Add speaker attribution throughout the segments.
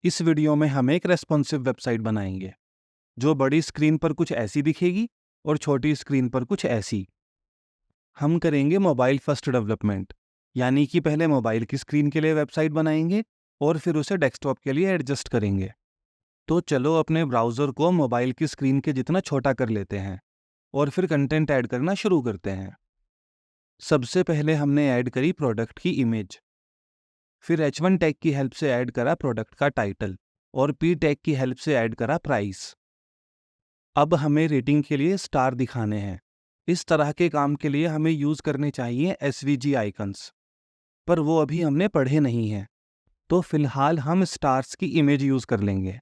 Speaker 1: इस वीडियो में हम एक रेस्पॉन्सिव वेबसाइट बनाएंगे जो बड़ी स्क्रीन पर कुछ ऐसी दिखेगी और छोटी स्क्रीन पर कुछ ऐसी। हम करेंगे मोबाइल फर्स्ट डेवलपमेंट, यानी कि पहले मोबाइल की स्क्रीन के लिए वेबसाइट बनाएंगे और फिर उसे डेस्कटॉप के लिए एडजस्ट करेंगे। तो चलो अपने ब्राउज़र को मोबाइल की स्क्रीन के जितना छोटा कर लेते हैं और फिर कंटेंट ऐड करना शुरू करते हैं। सबसे पहले हमने ऐड करी प्रोडक्ट की इमेज, फिर H1 टैग की हेल्प से ऐड करा प्रोडक्ट का टाइटल और P टैग की हेल्प से ऐड करा प्राइस। अब हमें रेटिंग के लिए स्टार दिखाने हैं। इस तरह के काम के लिए हमें यूज़ करने चाहिए SVG आइकन्स, पर वो अभी हमने पढ़े नहीं हैं, तो फिलहाल हम स्टार्स की इमेज यूज़ कर लेंगे।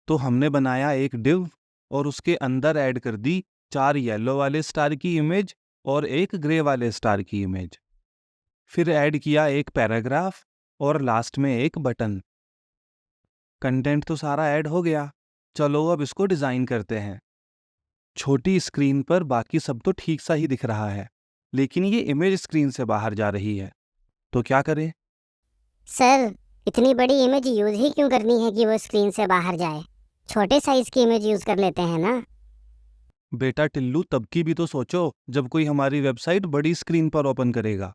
Speaker 1: तो हमने बनाया एक डिव और उसके अंदर ऐड कर दी 4 येलो वाले स्टार की इमेज और एक ग्रे वाले स्टार की इमेज। फिर ऐड किया एक पैराग्राफ और लास्ट में एक बटन। कंटेंट तो सारा ऐड हो गया, चलो अब इसको डिज़ाइन करते हैं। छोटी स्क्रीन पर बाकी सब तो ठीक सा ही दिख रहा है, लेकिन ये इमेज स्क्रीन से बाहर जा रही है, तो क्या करें?
Speaker 2: सर, इतनी बड़ी इमेज यूज ही क्यों करनी है कि वो स्क्रीन से बाहर जाए? छोटे साइज की इमेज यूज कर लेते हैं ना।
Speaker 1: बेटा टिल्लू, तब की भी तो सोचो जब कोई हमारी वेबसाइट बड़ी स्क्रीन पर ओपन करेगा।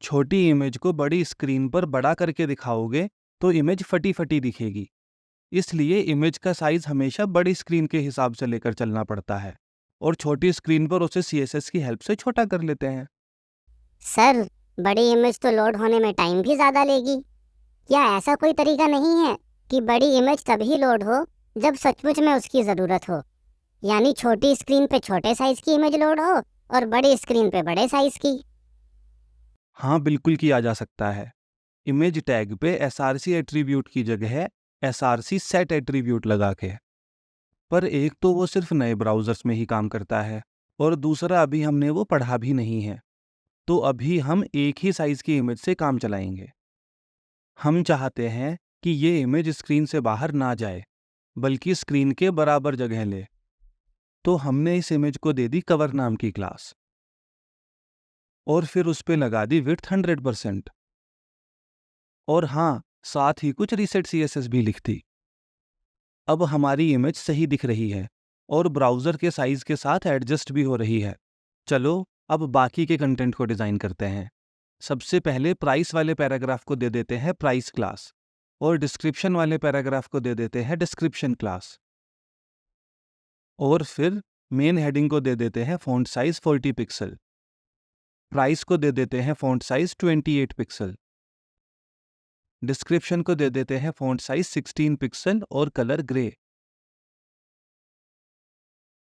Speaker 1: छोटी इमेज को बड़ी स्क्रीन पर बड़ा करके दिखाओगे तो इमेज फटी फटी दिखेगी। इसलिए इमेज का साइज हमेशा बड़ी स्क्रीन के हिसाब से लेकर चलना पड़ता है और छोटी स्क्रीन पर उसे CSS की हेल्प से छोटा कर लेते हैं।
Speaker 2: सर, बड़ी इमेज तो लोड होने में टाइम भी ज्यादा लेगी। क्या ऐसा कोई तरीका नहीं है कि बड़ी इमेज तभी लोड हो जब सचमुच में उसकी जरूरत हो? यानी छोटी स्क्रीन पे छोटे साइज की इमेज लोड हो और बड़ी स्क्रीन पे बड़े साइज की।
Speaker 1: हाँ, बिल्कुल किया जा सकता है। इमेज टैग पे src एट्रीब्यूट की जगह src सेट एट्रीब्यूट लगा के। पर एक तो वो सिर्फ नए ब्राउजर्स में ही काम करता है और दूसरा अभी हमने वो पढ़ा भी नहीं है, तो अभी हम एक ही साइज की इमेज से काम चलाएंगे। हम चाहते हैं कि ये इमेज स्क्रीन से बाहर ना जाए, बल्कि स्क्रीन के बराबर जगह ले। तो हमने इस इमेज को दे दी कवर नाम की क्लास और फिर उस पे लगा दी विड्थ 100%। और हाँ, साथ ही कुछ रीसेट CSS भी लिख दी। अब हमारी इमेज सही दिख रही है और ब्राउज़र के साइज़ के साथ एडजस्ट भी हो रही है। चलो अब बाकी के कंटेंट को डिज़ाइन करते हैं। सबसे पहले प्राइस वाले पैराग्राफ को दे देते हैं प्राइस क्लास और डिस्क्रिप्शन वाले पैराग्राफ को दे देते हैं डिस्क्रिप्शन क्लास। और फिर मेन हेडिंग को दे देते हैं फ़ॉन्ट साइज़ 40 पिक्सल। प्राइस को दे देते हैं फ़ॉन्ट साइज़ 28 पिक्सल। डिस्क्रिप्शन को दे देते हैं फ़ॉन्ट साइज़ 16 पिक्सल और कलर ग्रे।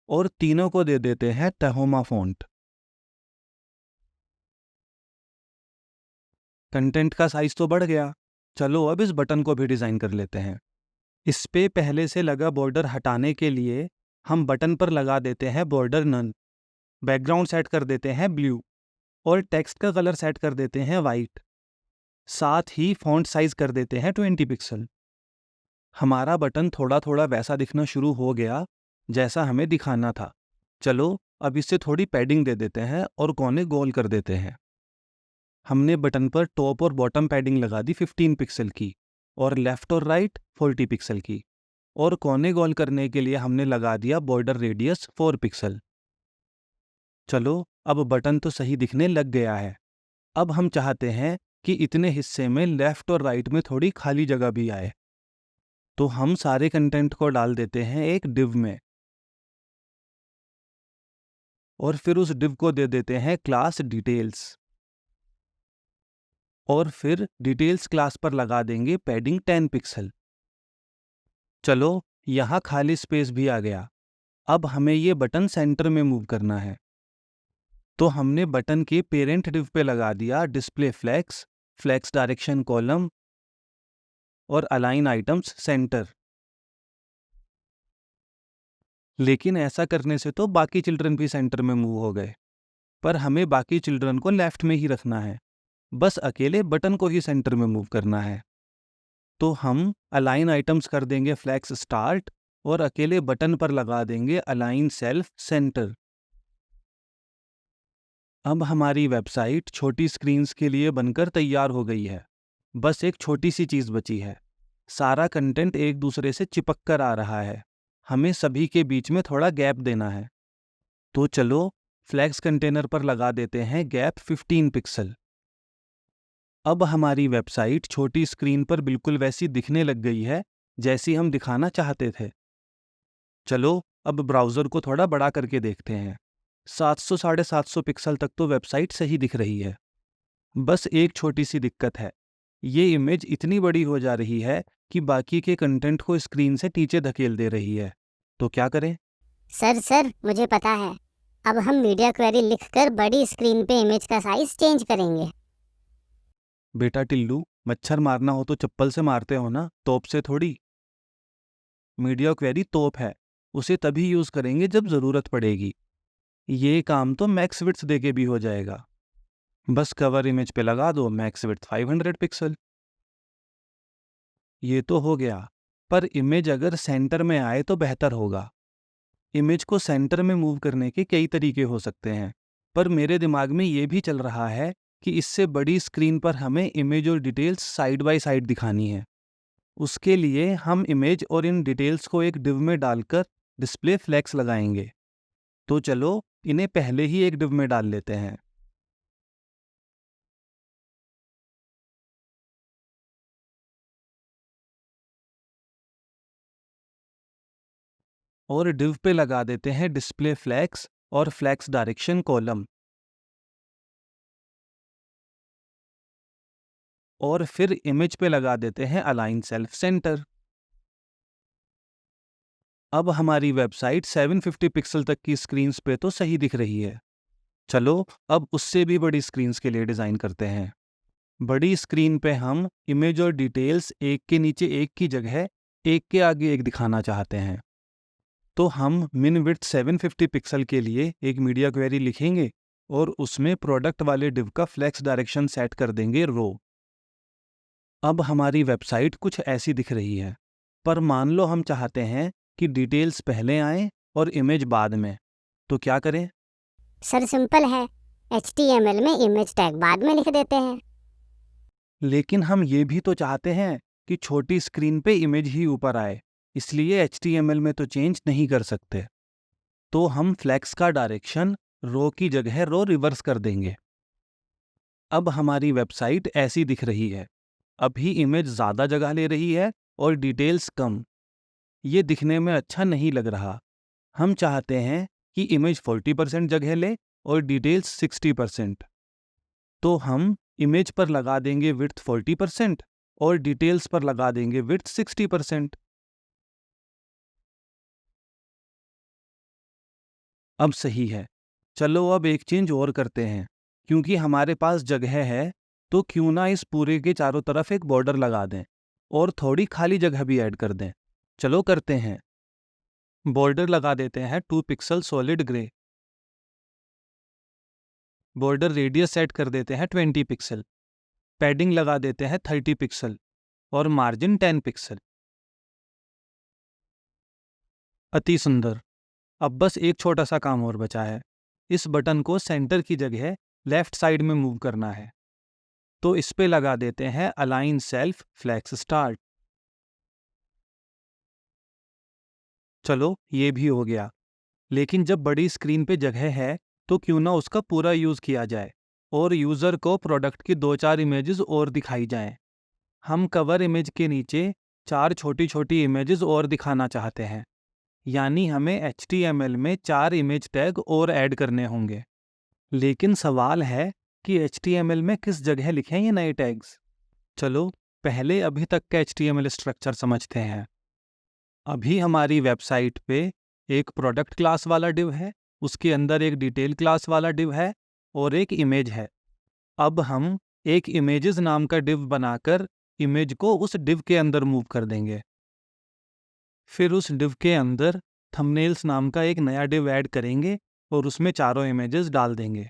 Speaker 1: और तीनों को दे देते हैं टहोमा फ़ॉन्ट। कंटेंट का साइज तो बढ़ गया, चलो अब इस बटन को भी डिज़ाइन कर लेते हैं। इस पे पहले से लगा बॉर्डर हटाने के लिए हम बटन पर लगा देते हैं बॉर्डर नन। बैकग्राउंड सेट कर देते हैं ब्लू और टेक्स्ट का कलर सेट कर देते हैं वाइट। साथ ही फॉन्ट साइज कर देते हैं 20 पिक्सल। हमारा बटन थोड़ा थोड़ा वैसा दिखना शुरू हो गया जैसा हमें दिखाना था। चलो अब इससे थोड़ी पैडिंग दे देते हैं और कोने गोल कर देते हैं। हमने बटन पर टॉप और बॉटम पैडिंग लगा दी 15 पिक्सल की और लेफ्ट और राइट 40 पिक्सल की। और कोने गोल करने के लिए हमने लगा दिया बॉर्डर रेडियस 4 पिक्सल। चलो अब बटन तो सही दिखने लग गया है। अब हम चाहते हैं कि इतने हिस्से में लेफ्ट और राइट में थोड़ी खाली जगह भी आए, तो हम सारे कंटेंट को डाल देते हैं एक डिव में और फिर उस डिव को दे देते हैं क्लास डिटेल्स और फिर डिटेल्स क्लास पर लगा देंगे पैडिंग 10 पिक्सल। चलो यहाँ खाली स्पेस भी आ गया। अब हमें ये बटन सेंटर में मूव करना है, तो हमने बटन के पेरेंट डिव पे लगा दिया display flex, flex direction column और अलाइन आइटम्स सेंटर। लेकिन ऐसा करने से तो बाकी चिल्ड्रन भी सेंटर में मूव हो गए, पर हमें बाकी चिल्ड्रन को लेफ्ट में ही रखना है, बस अकेले बटन को ही सेंटर में मूव करना है। तो हम अलाइन आइटम्स कर देंगे फ्लेक्स स्टार्ट और अकेले बटन पर लगा देंगे अलाइन सेल्फ सेंटर। अब हमारी वेबसाइट छोटी स्क्रीन्स के लिए बनकर तैयार हो गई है। बस एक छोटी सी चीज़ बची है, सारा कंटेंट एक दूसरे से चिपक कर आ रहा है। हमें सभी के बीच में थोड़ा गैप देना है। तो चलो फ्लैक्स कंटेनर पर लगा देते हैं गैप 15 पिक्सल। अब हमारी वेबसाइट छोटी स्क्रीन पर बिल्कुल वैसी दिखने लग गई है जैसी हम दिखाना चाहते थे। चलो अब ब्राउज़र को थोड़ा बड़ा करके देखते हैं। 700 साढ़े 700 पिक्सल तक तो वेबसाइट सही दिख रही है। बस एक छोटी सी दिक्कत है, ये इमेज इतनी बड़ी हो जा रही है कि बाकी के कंटेंट को स्क्रीन से नीचे धकेल दे रही है। तो क्या करें?
Speaker 2: सर मुझे पता है। अब हम मीडिया क्वेरी लिखकर बड़ी स्क्रीन पे इमेज का साइज चेंज करेंगे।
Speaker 1: बेटा टिल्लू, मच्छर मारना हो तो चप्पल से मारते हो ना, तोप से थोड़ी। मीडिया क्वेरी तोप है, उसे तभी यूज़ करेंगे जब ज़रूरत पड़ेगी। ये काम तो मैक्स विड्थ दे के भी हो जाएगा। बस कवर इमेज पे लगा दो मैक्स विड्थ 500 पिक्सल। ये तो हो गया, पर इमेज अगर सेंटर में आए तो बेहतर होगा। इमेज को सेंटर में मूव करने के कई तरीके हो सकते हैं, पर मेरे दिमाग में ये भी चल रहा है कि इससे बड़ी स्क्रीन पर हमें इमेज और डिटेल्स साइड बाय साइड दिखानी है। उसके लिए हम इमेज और इन डिटेल्स को एक डिव में डालकर डिस्प्ले फ्लैक्स लगाएंगे। तो चलो इन्हें पहले ही एक डिव में डाल लेते हैं। और डिव पे लगा देते हैं डिस्प्ले फ्लैक्स और फ्लैक्स डायरेक्शन कॉलम। और फिर इमेज पे लगा देते हैं अलाइन सेल्फ सेंटर। अब हमारी वेबसाइट 750 पिक्सल तक की स्क्रीन्स पे तो सही दिख रही है। चलो अब उससे भी बड़ी स्क्रीन्स के लिए डिज़ाइन करते हैं। बड़ी स्क्रीन पे हम इमेज और डिटेल्स एक के नीचे एक की जगह एक के आगे एक दिखाना चाहते हैं। तो हम मिन विड्थ 750 पिक्सल के लिए एक मीडिया क्वेरी लिखेंगे और उसमें प्रोडक्ट वाले डिव का फ्लैक्स डायरेक्शन सेट कर देंगे रो। अब हमारी वेबसाइट कुछ ऐसी दिख रही है, पर मान लो हम चाहते हैं कि डिटेल्स पहले आएं और इमेज बाद में, तो क्या करें?
Speaker 2: सर सिंपल है, HTML में इमेज टैग बाद में लिख देते हैं।
Speaker 1: लेकिन हम ये भी तो चाहते हैं कि छोटी स्क्रीन पे इमेज ही ऊपर आए, इसलिए HTML में तो चेंज नहीं कर सकते। तो हम फ्लैक्स का डायरेक्शन रो की जगह रो रिवर्स कर देंगे। अब हमारी वेबसाइट ऐसी दिख रही है। अभी इमेज ज़्यादा जगह ले रही है और डिटेल्स कम। ये दिखने में अच्छा नहीं लग रहा। हम चाहते हैं कि इमेज 40% जगह ले और डिटेल्स 60%। तो हम इमेज पर लगा देंगे विड्थ 40% और डिटेल्स पर लगा देंगे विड्थ 60%। अब सही है। चलो अब एक चेंज और करते हैं। क्योंकि हमारे पास जगह है तो क्यों ना इस पूरे के चारों तरफ एक बॉर्डर लगा दें और थोड़ी खाली जगह भी ऐड कर दें। चलो करते हैं। बॉर्डर लगा देते हैं 2 pixel solid grey. Border radius set कर देते हैं 20 पिक्सल। पैडिंग लगा देते हैं 30 पिक्सल और मार्जिन 10 पिक्सल। अति सुंदर। अब बस एक छोटा सा काम और बचा है। इस बटन को सेंटर की जगह लेफ्ट साइड में मूव करना है। तो इस पे लगा देते हैं अलाइन सेल्फ फ्लैक्स स्टार्ट। चलो ये भी हो गया। लेकिन जब बड़ी स्क्रीन पे जगह है तो क्यों ना उसका पूरा यूज़ किया जाए और यूज़र को प्रोडक्ट की 2-4 इमेजेस और दिखाई जाएं। हम कवर इमेज के नीचे 4 छोटी छोटी इमेजेस और दिखाना चाहते हैं। यानी हमें HTML में 4 इमेज टैग और ऐड करने होंगे। लेकिन सवाल है कि HTML में किस जगह लिखें ये नए टैग्स। चलो पहले अभी तक का HTML स्ट्रक्चर समझते हैं। अभी हमारी वेबसाइट पे एक प्रोडक्ट क्लास वाला डिव है, उसके अंदर एक डिटेल क्लास वाला डिव है और एक इमेज है। अब हम एक इमेजेस नाम का डिव बनाकर इमेज को उस डिव के अंदर मूव कर देंगे। फिर उस डिव के अंदर थंबनेल्स नाम का एक नया डिव ऐड करेंगे और उसमें चारों इमेजेस डाल देंगे।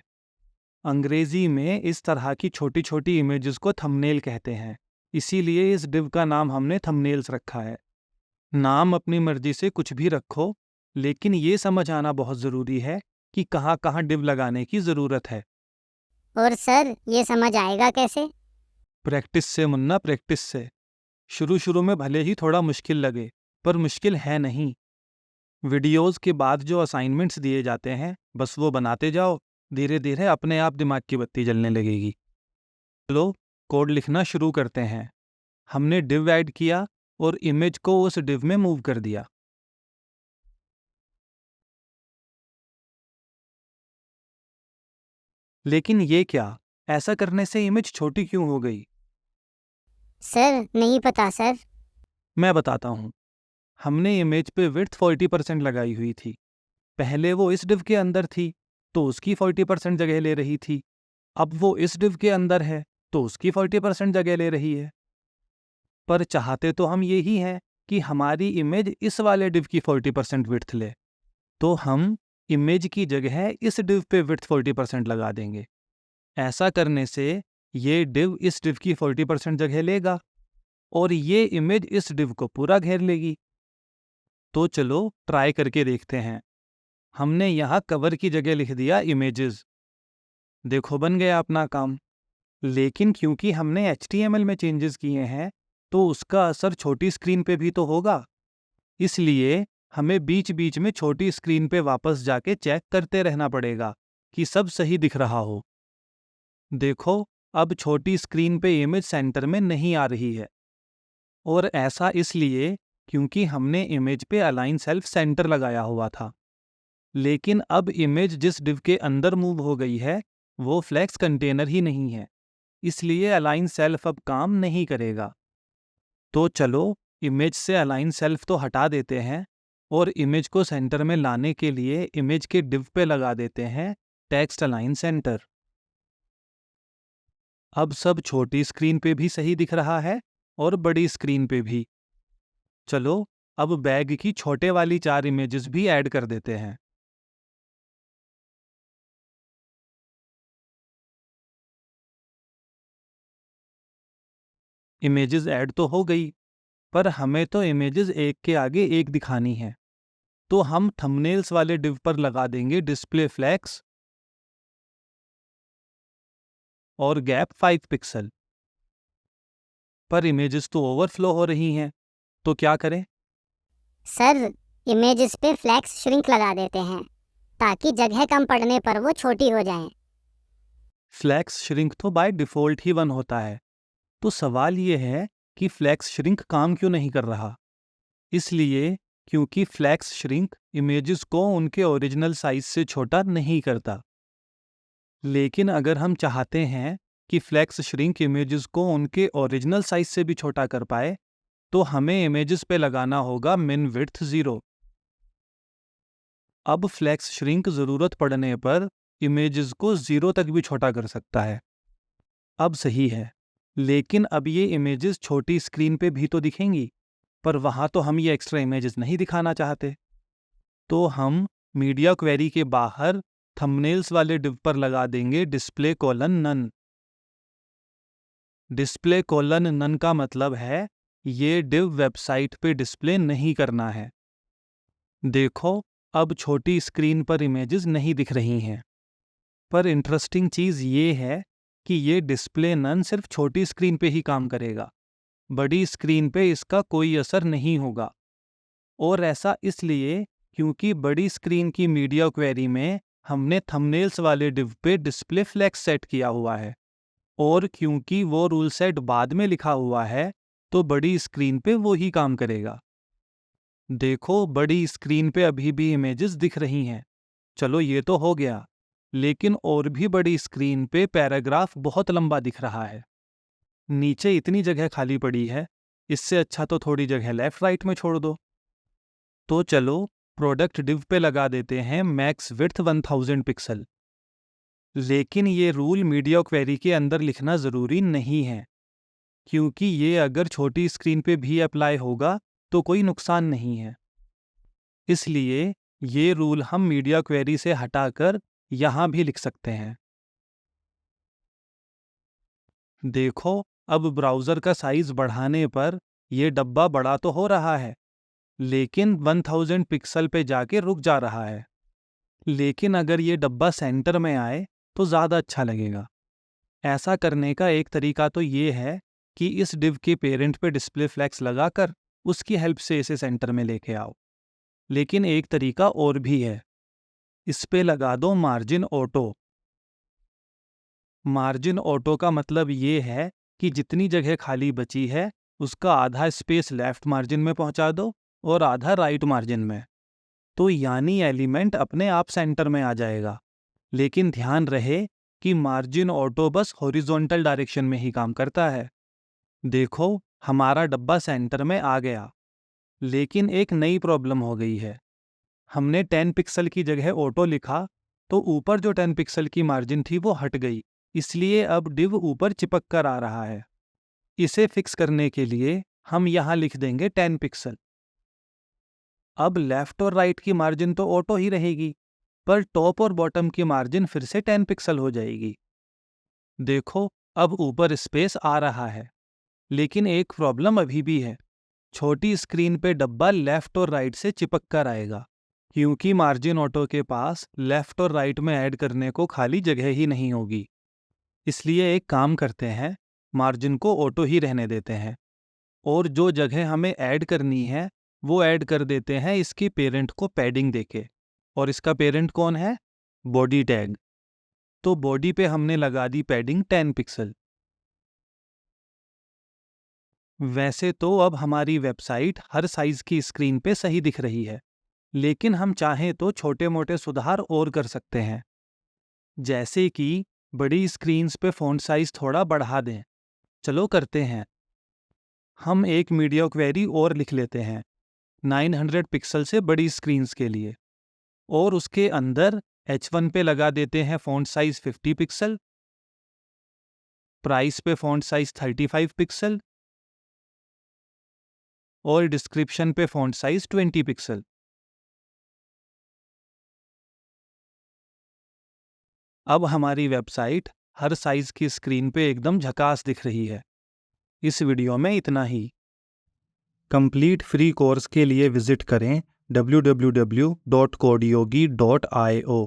Speaker 1: अंग्रेजी में इस तरह की छोटी छोटी इमेजेस को थंबनेल कहते हैं, इसीलिए इस डिव का नाम हमने थंबनेल्स रखा है। नाम अपनी मर्जी से कुछ भी रखो, लेकिन ये समझ आना बहुत ज़रूरी है कि कहाँ कहाँ डिव लगाने की ज़रूरत है।
Speaker 2: और सर ये समझ आएगा कैसे?
Speaker 1: प्रैक्टिस से मुन्ना, प्रैक्टिस से। शुरू शुरू में भले ही थोड़ा मुश्किल लगे, पर मुश्किल है नहीं। वीडियोस के बाद जो असाइनमेंट्स दिए जाते हैं, बस वो बनाते जाओ, धीरे धीरे अपने आप दिमाग की बत्ती जलने लगेगी। चलो कोड लिखना शुरू करते हैं। हमने डिव ऐड किया और इमेज को उस डिव में मूव कर दिया। लेकिन ये क्या, ऐसा करने से इमेज छोटी क्यों हो गई?
Speaker 2: सर नहीं पता सर।
Speaker 1: मैं बताता हूँ। हमने इमेज पे विड्थ 40% लगाई हुई थी। पहले वो इस डिव के अंदर थी, तो उसकी 40% जगह ले रही थी। अब वो इस डिव के अंदर है, तो उसकी 40% जगह ले रही है। पर चाहते तो हम यही हैं कि हमारी इमेज इस वाले डिव की 40% विड्थ ले। तो हम इमेज की जगह इस डिव पे विड्थ 40% लगा देंगे। ऐसा करने से ये डिव इस डिव की 40% जगह लेगा और ये इमेज इस डिव को पूरा घेर लेगी। तो चलो ट्राई करके देखते हैं। हमने यहाँ कवर की जगह लिख दिया इमेजेस। देखो बन गया अपना काम। लेकिन क्योंकि हमने HTML में चेंजेस किए हैं, तो उसका असर छोटी स्क्रीन पे भी तो होगा। इसलिए हमें बीच बीच में छोटी स्क्रीन पे वापस जाके चेक करते रहना पड़ेगा कि सब सही दिख रहा हो। देखो, अब छोटी स्क्रीन पे इमेज सेंटर में नहीं आ रही है, और ऐसा इसलिए क्योंकि हमने इमेज पे अलाइन सेल्फ सेंटर लगाया हुआ था। लेकिन अब इमेज जिस डिव के अंदर मूव हो गई है, वो फ्लेक्स कंटेनर ही नहीं है, इसलिए अलाइन सेल्फ अब काम नहीं करेगा। तो चलो इमेज से अलाइन सेल्फ तो हटा देते हैं और इमेज को सेंटर में लाने के लिए इमेज के डिव पे लगा देते हैं टेक्स्ट अलाइन सेंटर। अब सब छोटी स्क्रीन पे भी सही दिख रहा है और बड़ी स्क्रीन पे भी। चलो अब बैग की छोटे वाली 4 इमेजेस भी ऐड कर देते हैं। इमेजेस ऐड तो हो गई, पर हमें तो इमेजेस एक के आगे एक दिखानी है। तो हम थंबनेल्स वाले डिव पर लगा देंगे डिस्प्ले फ्लैक्स और गैप 5 पिक्सल। पर इमेजेस तो ओवरफ्लो हो रही हैं, तो क्या करें?
Speaker 2: सर इमेजेस पे फ्लैक्स श्रिंक लगा देते हैं ताकि जगह कम पड़ने पर वो छोटी हो जाएं।
Speaker 1: फ्लैक्स श्रिंक तो बाय डिफ़ॉल्ट ही 1 होता है। तो सवाल ये है कि फ्लैक्स श्रिंक काम क्यों नहीं कर रहा? इसलिए क्योंकि फ्लैक्स श्रिंक इमेजेस को उनके ओरिजिनल साइज से छोटा नहीं करता। लेकिन अगर हम चाहते हैं कि फ्लैक्स श्रिंक इमेजेस को उनके ओरिजिनल साइज से भी छोटा कर पाए, तो हमें इमेजेस पे लगाना होगा मिन विड्थ 0। अब फ्लैक्स श्रिंक ज़रूरत पड़ने पर इमेजेस को 0 तक भी छोटा कर सकता है। अब सही है, लेकिन अब ये इमेजेस छोटी स्क्रीन पे भी तो दिखेंगी, पर वहाँ तो हम ये एक्स्ट्रा इमेजेस नहीं दिखाना चाहते। तो हम मीडिया क्वेरी के बाहर थंबनेल्स वाले डिव पर लगा देंगे display colon none. Display colon none का मतलब है ये डिव वेबसाइट पे डिस्प्ले नहीं करना है। देखो, अब छोटी स्क्रीन पर इमेजेस नहीं दिख रही हैं। पर इंटरेस्टिंग चीज़ ये है कि ये डिस्प्ले नन सिर्फ छोटी स्क्रीन पे ही काम करेगा, बड़ी स्क्रीन पे इसका कोई असर नहीं होगा। और ऐसा इसलिए क्योंकि बड़ी स्क्रीन की मीडिया क्वेरी में हमने थंबनेल्स वाले डिव पे डिस्प्ले फ्लैक्स सेट किया हुआ है, और क्योंकि वो रूल सेट बाद में लिखा हुआ है, तो बड़ी स्क्रीन पे वो ही काम करेगा। देखो, बड़ी स्क्रीन पे अभी भी इमेजेस दिख रही हैं। चलो ये तो हो गया, लेकिन और भी बड़ी स्क्रीन पे पैराग्राफ बहुत लंबा दिख रहा है। नीचे इतनी जगह खाली पड़ी है, इससे अच्छा तो थोड़ी जगह लेफ्ट राइट में छोड़ दो। तो चलो प्रोडक्ट डिव पे लगा देते हैं मैक्स विड्थ 1000 पिक्सल। लेकिन ये रूल मीडिया क्वेरी के अंदर लिखना ज़रूरी नहीं है, क्योंकि ये अगर छोटी स्क्रीन पे भी अप्लाई होगा तो कोई नुकसान नहीं है। इसलिए ये रूल हम मीडिया क्वेरी से हटाकर यहाँ भी लिख सकते हैं। देखो, अब ब्राउज़र का साइज़ बढ़ाने पर ये डब्बा बड़ा तो हो रहा है, लेकिन 1000 पिक्सल पे जाके रुक जा रहा है। लेकिन अगर ये डब्बा सेंटर में आए तो ज़्यादा अच्छा लगेगा। ऐसा करने का एक तरीका तो ये है कि इस div के पेरेंट पे डिस्प्ले फ्लैग्स लगाकर उसकी हेल्प से इसे सेंटर में लेके आओ। लेकिन एक तरीका और भी है, इस पे लगा दो मार्जिन ऑटो। मार्जिन ऑटो का मतलब ये है कि जितनी जगह खाली बची है उसका आधा स्पेस लेफ्ट मार्जिन में पहुंचा दो और आधा राइट मार्जिन में। तो यानी एलिमेंट अपने आप सेंटर में आ जाएगा। लेकिन ध्यान रहे कि margin auto bus horizontal direction में ही काम करता है। देखो, हमारा डब्बा सेंटर में आ गया, लेकिन एक नई प्रॉब्लम हो गई है। हमने 10 पिक्सल की जगह ऑटो लिखा तो ऊपर जो 10 पिक्सल की मार्जिन थी वो हट गई, इसलिए अब डिव ऊपर चिपक कर आ रहा है। इसे फिक्स करने के लिए हम यहाँ लिख देंगे 10 पिक्सल। अब लेफ्ट और राइट की मार्जिन तो ऑटो ही रहेगी, पर टॉप और बॉटम की मार्जिन फिर से 10 पिक्सल हो जाएगी। देखो, अब ऊपर स्पेस आ रहा है, लेकिन एक प्रॉब्लम अभी भी है। छोटी स्क्रीन पे डब्बा लेफ्ट और राइट से चिपक कर आएगा, क्योंकि मार्जिन ऑटो के पास लेफ्ट और राइट में ऐड करने को खाली जगह ही नहीं होगी। इसलिए एक काम करते हैं, मार्जिन को ऑटो ही रहने देते हैं और जो जगह हमें ऐड करनी है वो ऐड कर देते हैं इसके पेरेंट को पैडिंग देके। और इसका पेरेंट कौन है? Body tag. तो बॉडी पे हमने लगा दी पैडिंग 10 पिक्सल। वैसे तो अब हमारी वेबसाइट हर साइज की स्क्रीन पे सही दिख रही है, लेकिन हम चाहें तो छोटे मोटे सुधार और कर सकते हैं, जैसे कि बड़ी स्क्रीन्स पे फ़ॉन्ट साइज थोड़ा बढ़ा दें। चलो करते हैं। हम एक मीडिया क्वेरी और लिख लेते हैं 900 पिक्सल से बड़ी स्क्रीन्स के लिए, और उसके अंदर H1 पे लगा देते हैं फ़ॉन्ट साइज 50 पिक्सल, प्राइस पे फ़ॉन्ट साइज 35 पिक्सल और डिस्क्रिप्शन पे फ़ॉन्ट साइज 20 पिक्सल। अब हमारी वेबसाइट हर साइज की स्क्रीन पे एकदम झकास दिख रही है। इस वीडियो में इतना ही। कंप्लीट फ्री कोर्स के लिए विजिट करें www.codeyogi.io।